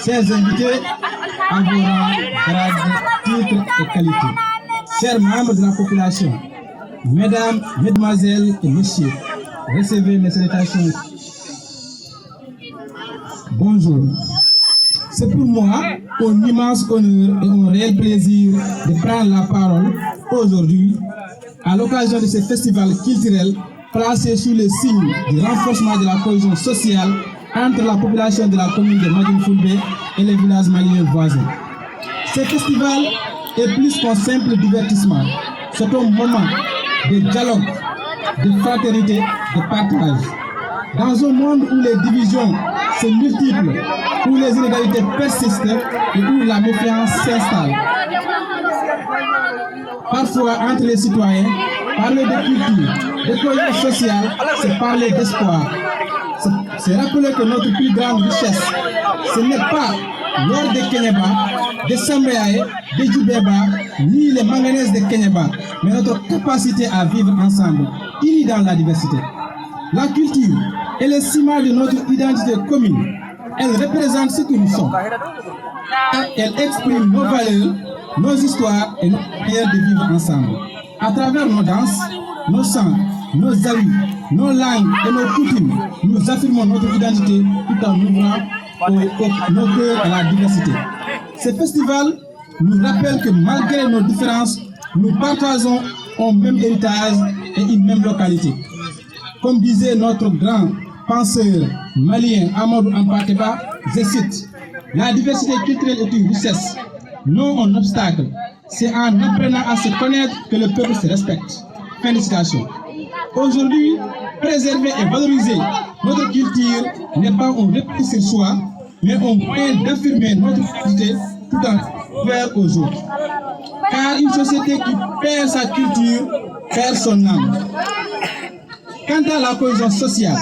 chers invités, à vos rangs, grades, titres et qualités, chers membres de la population, mesdames, mesdemoiselles et messieurs, recevez mes salutations. Bonjour. C'est pour moi un immense honneur et un réel plaisir de prendre la parole aujourd'hui à l'occasion de ce festival culturel placé sous le signe du renforcement de la cohésion sociale entre la population de la commune de Madinfoulbé et les villages maliens voisins. Ce festival est plus qu'un simple divertissement. C'est un moment de dialogue, de fraternité, de partage. Dans un monde où les divisions se multiplient, où les inégalités persistent et où la méfiance s'installe. Parfois, entre les citoyens, parler de culture, de cohésion sociale, c'est parler d'espoir. C'est rappeler que notre plus grande richesse, ce n'est pas l'or de Kenyaba, de Sambeae, de Djoubeba, ni les manganèses de Kenyaba, mais notre capacité à vivre ensemble, unis dans la diversité. La culture est le ciment de notre identité commune. Elle représente ce que nous sommes. Elle exprime nos valeurs, nos histoires et nos manières de vivre ensemble. À travers nos danses, nos chants, nos habits, nos langues et nos coutumes, nous affirmons notre identité tout en ouvrant nos cœurs à la diversité. Ce festival nous rappelle que malgré nos différences, nous partageons un même héritage et une même localité. Comme disait notre grand penseur malien Amadou Ampateba, je cite, la diversité culturelle est une richesse, non un obstacle. C'est en apprenant à se connaître que le peuple se respecte. Fin de citation. Aujourd'hui, préserver et valoriser notre culture n'est pas un repli sur soi, mais un moyen d'affirmer notre identité tout en ouvert aux autres. Car une société qui perd sa culture perd son âme. Quant à la cohésion sociale,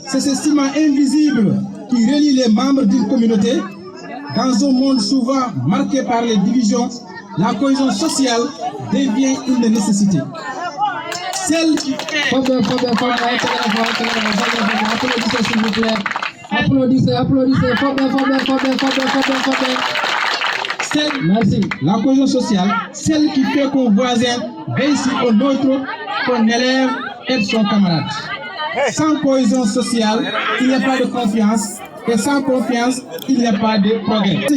c'est ce ciment invisible qui relie les membres d'une communauté. Dans un monde souvent marqué par les divisions, la cohésion sociale devient une nécessité. Celle qui Merci. La cohésion sociale, celle qui fait qu'un voisin veille sur un autre, qu'on élève aide son camarade. Sans cohésion sociale, il n'y a pas de confiance. Et sans confiance, il n'y a pas de progrès.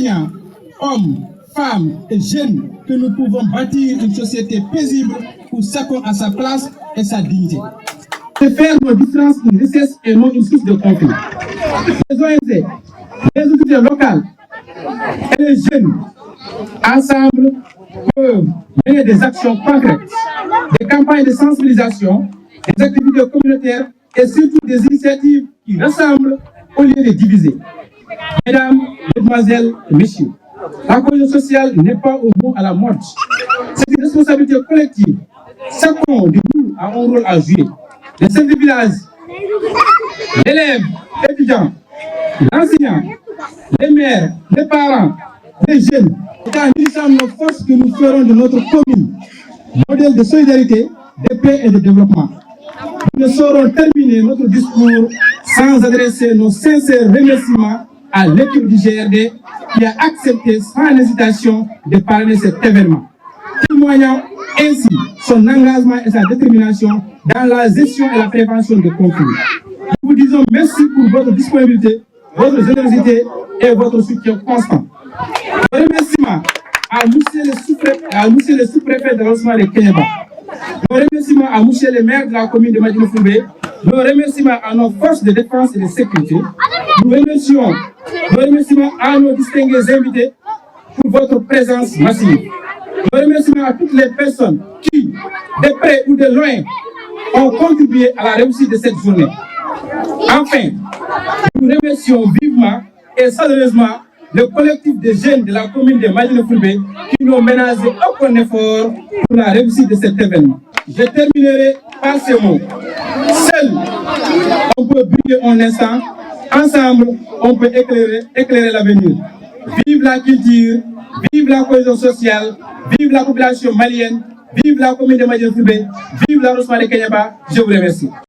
Hommes, femmes et jeunes, que nous pouvons bâtir une société paisible où chacun a sa place et sa dignité. De faire nos différences une richesse et non une source de conflit. Les ONG, les autorités locales et les jeunes, ensemble, peuvent mener des actions concrètes, des campagnes de sensibilisation, des activités communautaires et surtout des initiatives qui rassemblent au lieu de diviser. Mesdames, mesdemoiselles et messieurs, la cohésion sociale n'est pas un mot à la mode. C'est une responsabilité collective. Chacun de nous a un rôle à jouer. Les chefs de village, l'élève, l'étudiant, l'enseignant, les maires, les parents, les jeunes. C'est en unissant nos forces que nous ferons de notre commune modèle de solidarité, de paix et de développement. Nous ne saurons terminer notre discours sans adresser nos sincères remerciements à l'équipe du GRD qui a accepté sans hésitation de parler de cet événement, témoignant ainsi son engagement et sa détermination dans la gestion et la prévention des conflits. Nous vous disons merci pour votre disponibilité, votre générosité et votre soutien constant. Un remerciement à monsieur le sous-préfet de l'arrondissement de Kenyaba. Nos remerciements à monsieur le maire de la commune de Madinfoulbé. Nos remerciements à nos forces de défense et de sécurité. Nous remercions à nos distingués invités pour votre présence massive. Nos remerciements à toutes les personnes qui, de près ou de loin, ont contribué à la réussite de cette journée. Enfin, nous remercions vivement et chaleureusement le collectif des jeunes de la commune de Madinfoulbé qui n'ont ménagé aucun effort pour la réussite de cet événement. Je terminerai par ces mots. Seul, on peut briller un instant. Ensemble, on peut éclairer l'avenir. Vive la culture, vive la cohésion sociale, vive la population malienne, vive la commune de Madinfoulbé, vive l'arrondissement de Kenyaba. Je vous remercie.